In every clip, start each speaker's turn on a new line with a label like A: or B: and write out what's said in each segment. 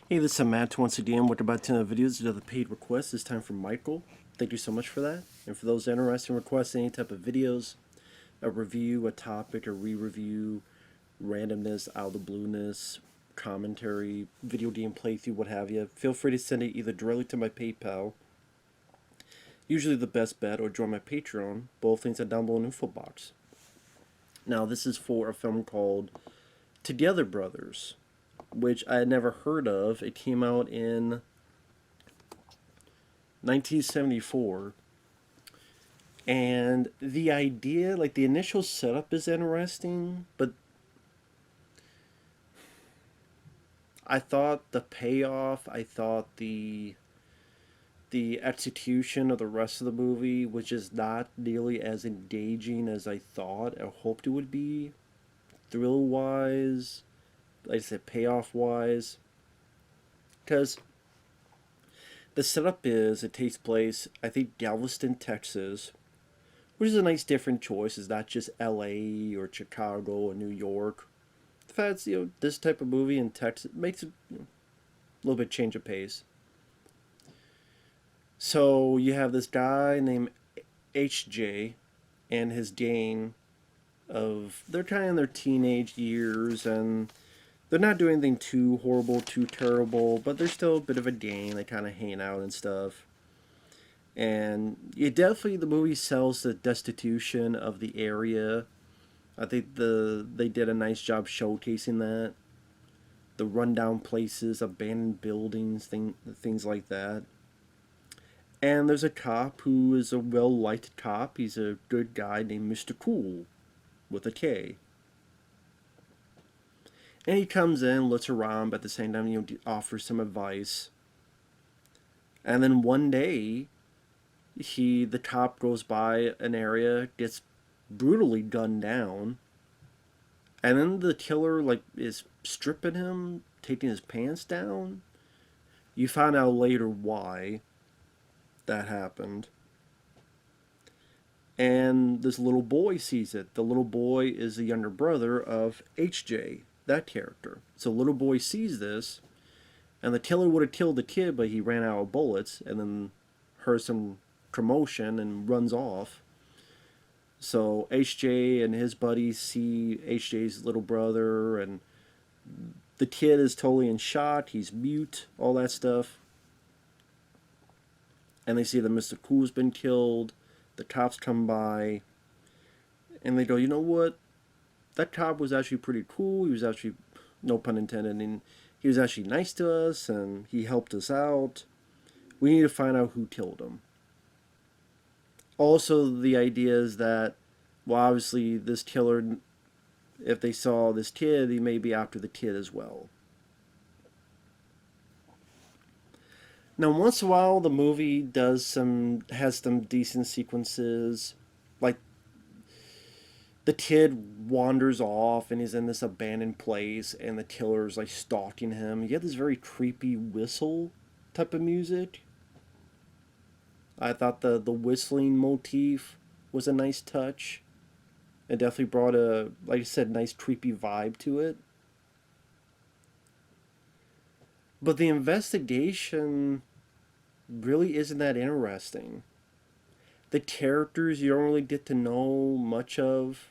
A: Hey, this is Matt once again with about 10 videos. Another paid request. This time from Michael. Thank you so much for that. And for those interested in requesting any type of videos, a review, a topic, a re-review, randomness, out of the blueness, commentary, video game playthrough, what have you, feel free to send it either directly to my PayPal, usually the best bet, or join my Patreon. Both things are down below in the info box. Now, this is for a film called Together Brothers, which I had never heard of. It came out in 1974. And the idea, like the initial setup is interesting, but I thought the payoff, I thought the execution of the rest of the movie was just not nearly as engaging as I thought or hoped it would be. Thrill wise, like I said, payoff wise. Because the setup is it takes place, I think, Galveston, Texas, which is a nice different choice. It's not just L.A. or Chicago or New York. The fact it's, this type of movie in Texas makes it a little bit change of pace. So you have this guy named H.J. and his gang of they're kind of in their teenage years and they're not doing anything too horrible, too terrible, but they're still a bit of a gang. They kind of hang out and stuff. And it definitely the movie sells the destitution of the area. I think they did a nice job showcasing that. The rundown places, abandoned buildings, things like that. And there's a cop who is a well-liked cop. He's a good guy named Mr. Cool with a K. And he comes in, looks around, but at the same time, offers some advice. And then one day, the cop goes by an area, gets brutally gunned down, and then the killer is stripping him, taking his pants down. You find out later why that happened. And this little boy sees it. The little boy is the younger brother of HJ, that character. So little boy sees this, and the killer would have killed the kid, but he ran out of bullets, and then heard some commotion and runs off. So HJ and his buddies see HJ's little brother, and the kid is totally in shock. He's mute, all that stuff. And they see that Mr. Cool's been killed. The cops come by, and they go, you know what? That cop was actually pretty cool. He was actually, no pun intended, and he was actually nice to us, and he helped us out. We need to find out who killed him. Also, the idea is that, well, obviously, this killer, if they saw this kid, he may be after the kid as well. Now, once in a while, the movie has some decent sequences, like the kid wanders off and he's in this abandoned place, and the killer's like stalking him. You get this very creepy whistle type of music. I thought the whistling motif was a nice touch. It definitely brought a, like I said, nice creepy vibe to it. But the investigation really isn't that interesting. The characters you don't really get to know much of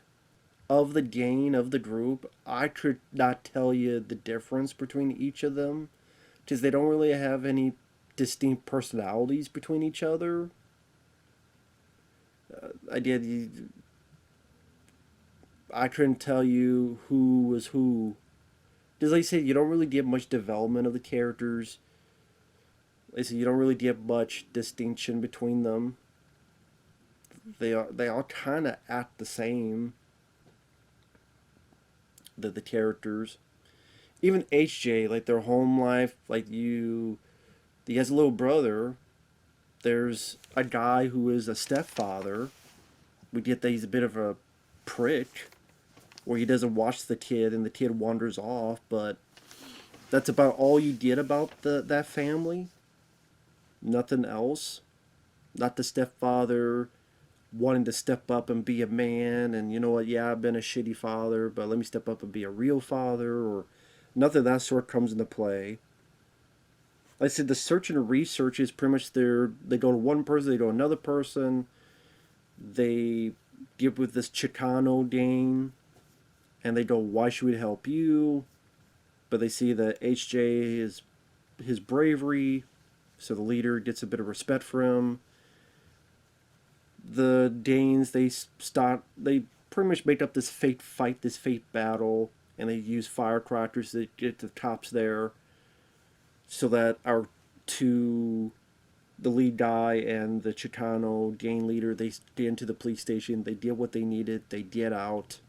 A: the gang, of the group. I could not tell you the difference between each of them because they don't really have any distinct personalities between each other. I did. I couldn't tell you who was who. Because, like I said, you don't really get much development of the characters. Like I said, you don't really get much distinction between them. They all kind of act the same. The characters, even HJ, like their home life, like he has a little brother. There's a guy who is a stepfather. We get that he's a bit of a prick, where he doesn't watch the kid and the kid wanders off. But that's about all you get about that family. Nothing else. Not the stepfather wanting to step up and be a man, and you know what, yeah, I've been a shitty father, but let me step up and be a real father, or nothing of that sort comes into play. like I said, the search and research is pretty much they go to one person, they go to another person, they deal with this Chicano Dane, and they go, why should we help you? But they see that HJ is his bravery, so the leader gets a bit of respect for him. The Danes, they pretty much make up this fake fight, this fake battle, and they use firecrackers to get the cops there, so that our two, the lead guy and the Chicano gang leader, they get into the police station, they deal what they needed, they get out.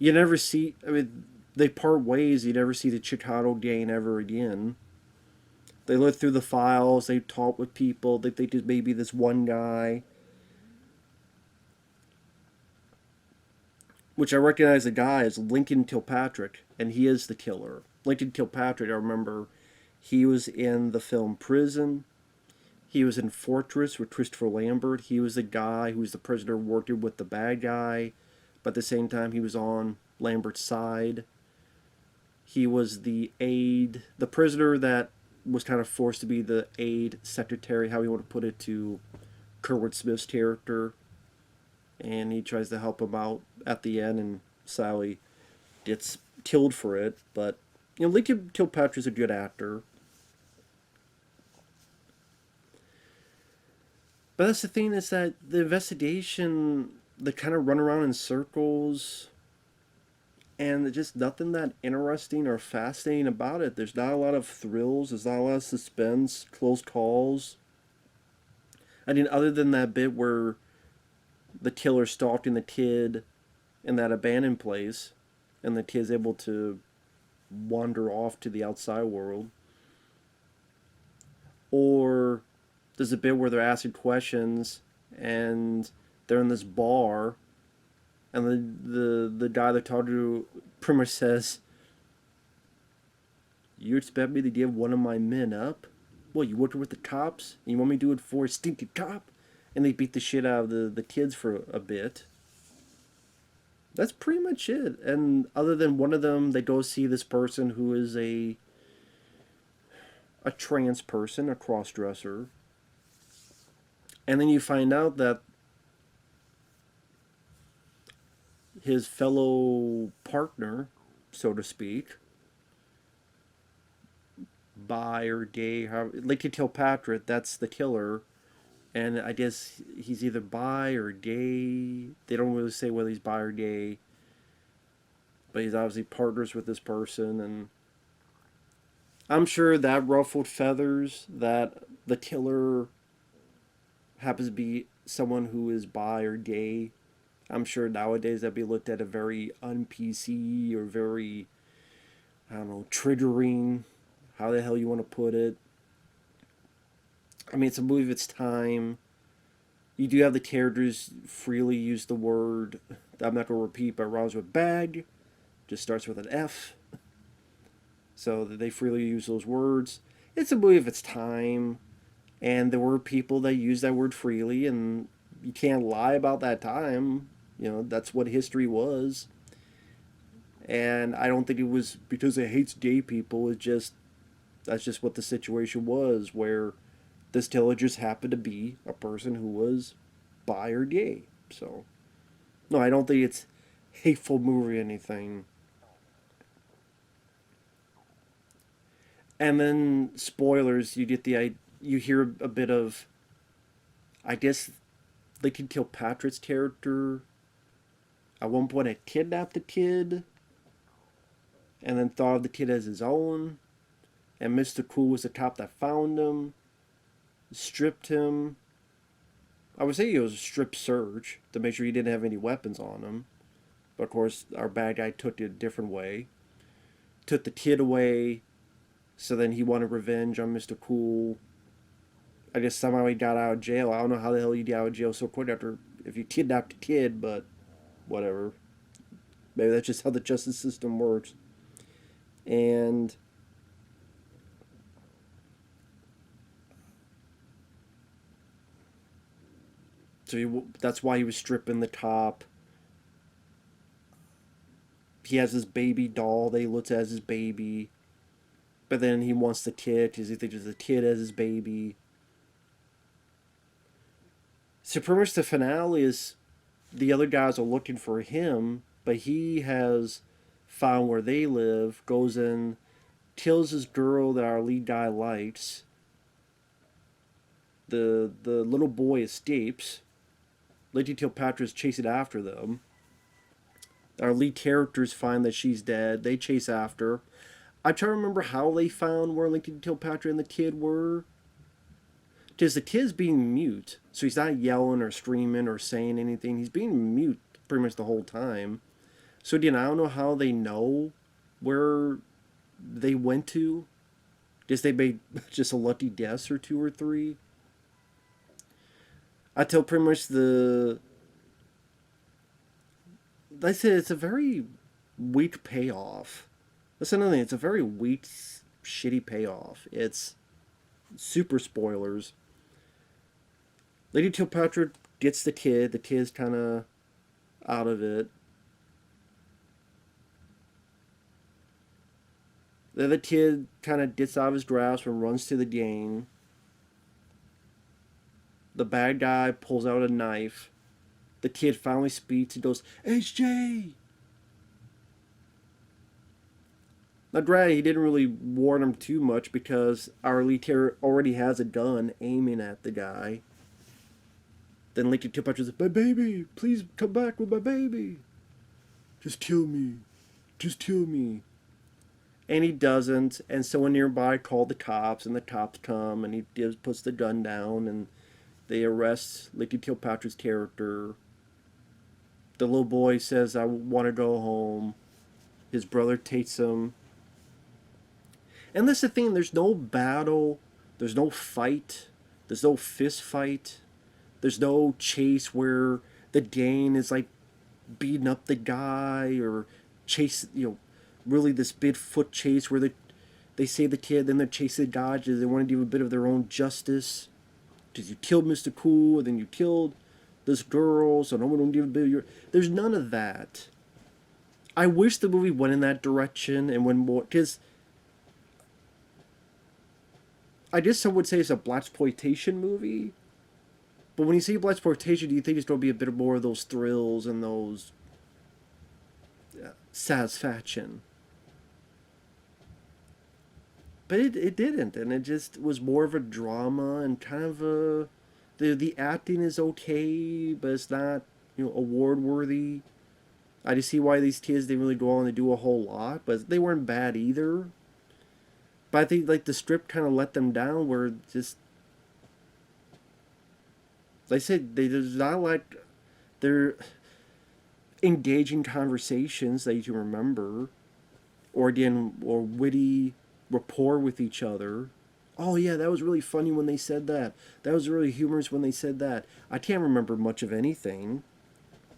A: You never see, I mean, they part ways, you never see the Chicano gang ever again. They look through the files, they talk with people, they think there's maybe this one guy, which I recognize the guy as Lincoln Kilpatrick, and he is the killer. Lincoln Kilpatrick, I remember, he was in the film Prison. He was in Fortress with Christopher Lambert. He was the guy who was the prisoner working with the bad guy, but at the same time he was on Lambert's side. He was the aide, the prisoner that was kind of forced to be the aide secretary, how you want to put it, to Kurtwood Smith's character. And he tries to help him out at the end, and Sally gets killed for it. But, you know, Lincoln Kilpatrick's a good actor. But that's the thing, is that the investigation, they kind of run around in circles, and there's just nothing that interesting or fascinating about it. There's not a lot of thrills, there's not a lot of suspense, close calls. I mean, other than that bit where the killer stalking the kid in that abandoned place, and the kid's able to wander off to the outside world. Or there's a bit where they're asking questions, and they're in this bar, and the guy they're talking to pretty much says, "You expect me to give one of my men up? What, you working with the cops? And you want me to do it for a stinking cop?" And they beat the shit out of the kids for a bit. That's pretty much it. And other than one of them, they go see this person who is a trans person, a cross-dresser. And then you find out that his fellow partner, so to speak, bi or gay, Lincoln Kilpatrick, that's the killer. And I guess he's either bi or gay. They don't really say whether he's bi or gay. But he's obviously partners with this person. And I'm sure that ruffled feathers that the killer happens to be someone who is bi or gay. I'm sure nowadays that'd be looked at a very un-PC or very, I don't know, triggering. How the hell you want to put it. I mean, it's a movie of its time. You do have the characters freely use the word, I'm not going to repeat, but rhymes with bag. Just starts with an F. So they freely use those words. It's a movie of its time. And there were people that used that word freely, and you can't lie about that time. You know, that's what history was. And I don't think it was because it hates gay people. That's just what the situation was, where this killer just happened to be a person who was bi or gay. So, no, I don't think it's hateful movie or anything. And then spoilers, you hear a bit of, I guess, Lincoln Kilpatrick's character at one point had kidnapped the kid, and then thought of the kid as his own. And Mr. Cool was the cop that found him, stripped him. I would say it was a strip search to make sure he didn't have any weapons on him. But of course, our bad guy took it a different way. Took the kid away, so then he wanted revenge on Mr. Cool. I guess somehow he got out of jail. I don't know how the hell he got out of jail so quick after, if you kidnapped a kid, but whatever. Maybe that's just how the justice system works. And so that's why he was stripping the cop. He has his baby doll that he looks at as his baby. But then he wants the kid because he thinks it's a kid as his baby. So pretty much the finale is the other guys are looking for him, but he has found where they live, goes in, kills this girl that our lead guy likes. The little boy escapes. Lady Cleopatra's chasing after them. Our lead characters find that she's dead. They chase after. I try to remember how they found where Lady Cleopatra and the kid were. Because the kid's being mute, so he's not yelling or screaming or saying anything. He's being mute pretty much the whole time. So again, I don't know how they know where they went to. Guess they made just a lucky guess or two or three. I tell pretty much like I said, it's a very weak payoff. That's another thing. It's a very weak, shitty payoff. It's super spoilers. Lady Cleopatra gets the kid. The kid's kind of out of it. Then the kid kind of gets out of his grasp and runs to the game. The bad guy pulls out a knife. The kid finally speaks and goes, HJ! Now, granted, he didn't really warn him too much because our lead character already has a gun aiming at the guy. Then Lady Cleopatra says, my baby! Please come back with my baby! Just kill me. Just kill me. And he doesn't, and someone nearby called the cops, and the cops come, and he puts the gun down, and they arrest Lady Cleopatra's character. The little boy says, I want to go home. His brother takes him. And that's the thing, there's no battle, there's no fight, there's no fist fight, there's no chase where the gang is like beating up the guy or chase, really this big foot chase where they save the kid, then they're chasing the dodges, they want to do a bit of their own justice. Because you killed Mr. Cool, and then you killed this girl, so no one will give a bit of your... There's none of that. I wish the movie went in that direction and went more... Because I guess some would say it's a blaxploitation movie. But when you say blaxploitation, do you think it's going to be a bit more of those thrills and those... satisfaction? But it didn't, and it just was more of a drama and kind of a... The acting is okay, but it's not, award worthy. I just see why these kids didn't really go on to do a whole lot, but they weren't bad either. But I think like the script kind of let them down, where just like I said, there's not like they're engaging conversations that you can remember, or witty rapport with each other. Oh yeah, that was really funny when they said that. That was really humorous when they said that. I can't remember much of anything.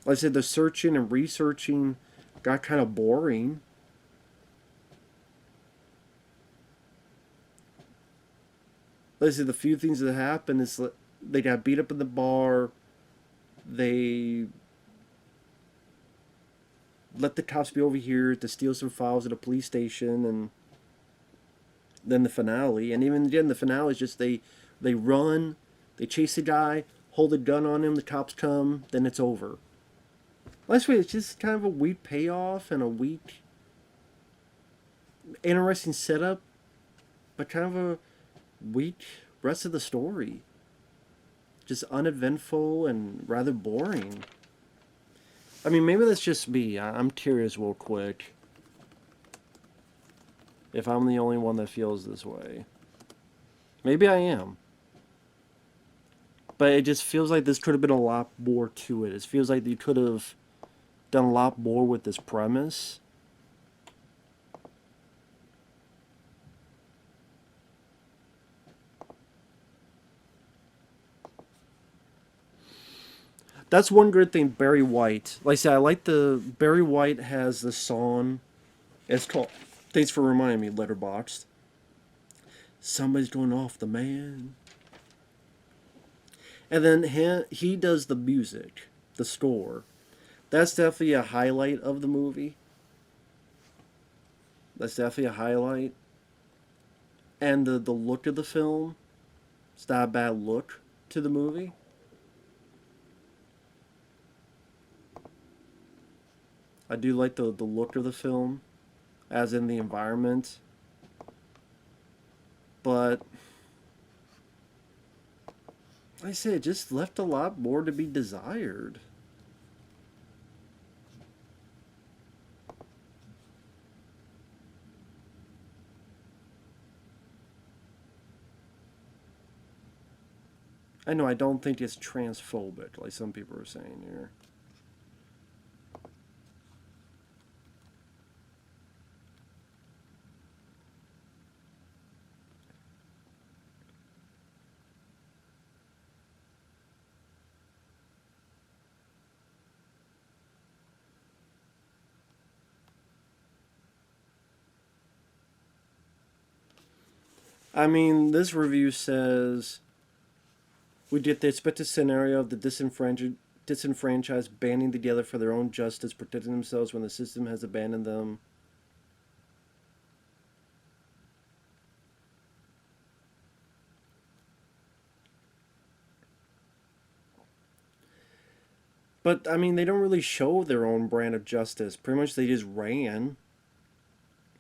A: Like I said, the searching and researching got kind of boring. Like I said, the few things that happened is they got beat up in the bar. They let the cops be over here to steal some files at a police station, and then the finale. And even again, the finale is just they run, they chase the guy, hold a gun on him, the cops come, then it's over. Last way, it's just kind of a weak payoff and a weak, interesting setup, but kind of a weak rest of the story. Just uneventful and rather boring. I mean, maybe that's just me. I'm curious real quick if I'm the only one that feels this way. Maybe I am. But it just feels like this could have been a lot more to it. It feels like you could have done a lot more with this premise. That's one good thing, Barry White. Like I said, I like Barry White has the song. It's called, thanks for reminding me, Letterboxd. Somebody's going off the man. And then he does the music, the score. That's definitely a highlight of the movie. That's definitely a highlight. And the look of the film, it's not a bad look to the movie. I do like the look of the film, as in the environment. But like I say, it just left a lot more to be desired. I know I don't think it's transphobic, like some people are saying here. I mean, this review says we get the expected scenario of the disenfranchised banding together for their own justice, protecting themselves when the system has abandoned them. But I mean, they don't really show their own brand of justice. Pretty much, they just ran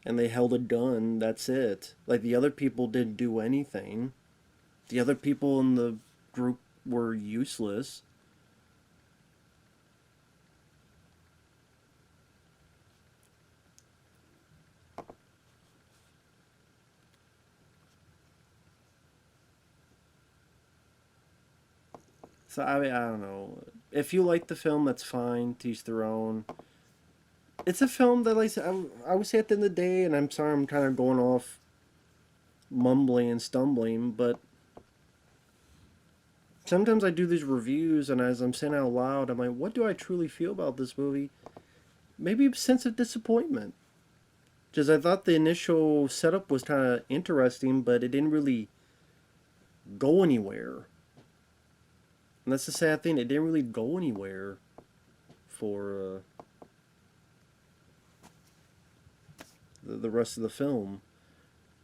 A: and they held a gun. That's it. Like the other people didn't do anything. The other people in the group were useless. So I mean, I don't know. If you like the film, that's fine. To each their own. It's a film that, like I said, I would say at the end of the day, and I'm sorry I'm kind of going off mumbling and stumbling, but sometimes I do these reviews, and as I'm saying out loud, I'm like, what do I truly feel about this movie? Maybe a sense of disappointment. Because I thought the initial setup was kind of interesting, but it didn't really go anywhere. And that's the sad thing, it didn't really go anywhere for the rest of the film.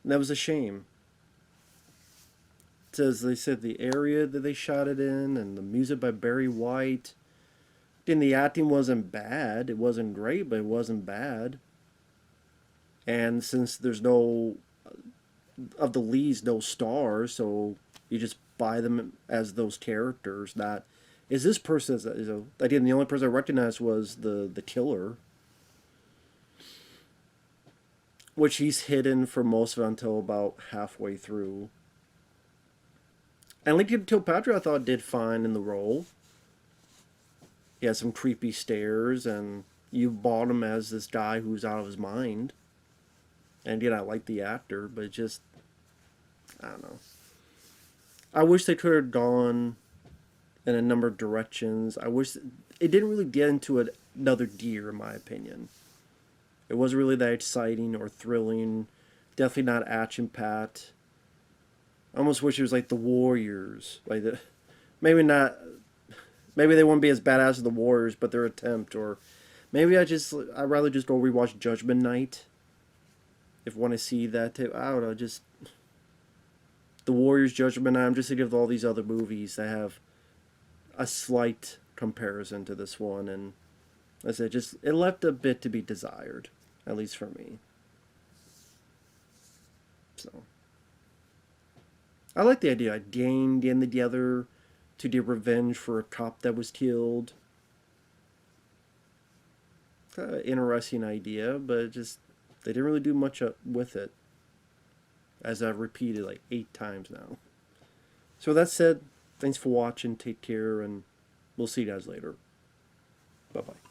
A: And that was a shame. As they said, the area that they shot it in, and the music by Barry White. And the acting wasn't bad. It wasn't great, but it wasn't bad. And since there's no of the leads, no stars, so you just buy them as those characters. Not is this person is a again the only person I recognized was the killer, which he's hidden for most of it until about halfway through. And Lincoln Kilpatrick I thought did fine in the role. He has some creepy stares, and you bought him as this guy who's out of his mind. And again, I like the actor, but it just I don't know. I wish they could have gone in a number of directions. I wish it didn't really get into another gear, in my opinion. It wasn't really that exciting or thrilling. Definitely not action packed. I almost wish it was like the Warriors, like maybe not. Maybe they wouldn't be as badass as the Warriors, but their attempt, or maybe I'd rather just go rewatch Judgment Night. If I want to see that too, I don't know, just the Warriors, Judgment Night. I'm just thinking of all these other movies that have a slight comparison to this one, and as I said, just it left a bit to be desired, at least for me. So I like the idea. I gang getting together to get revenge for a cop that was killed. Interesting idea, but it just they didn't really do much with it, as I've repeated like 8 times now. So with that said, thanks for watching. Take care, and we'll see you guys later. Bye bye.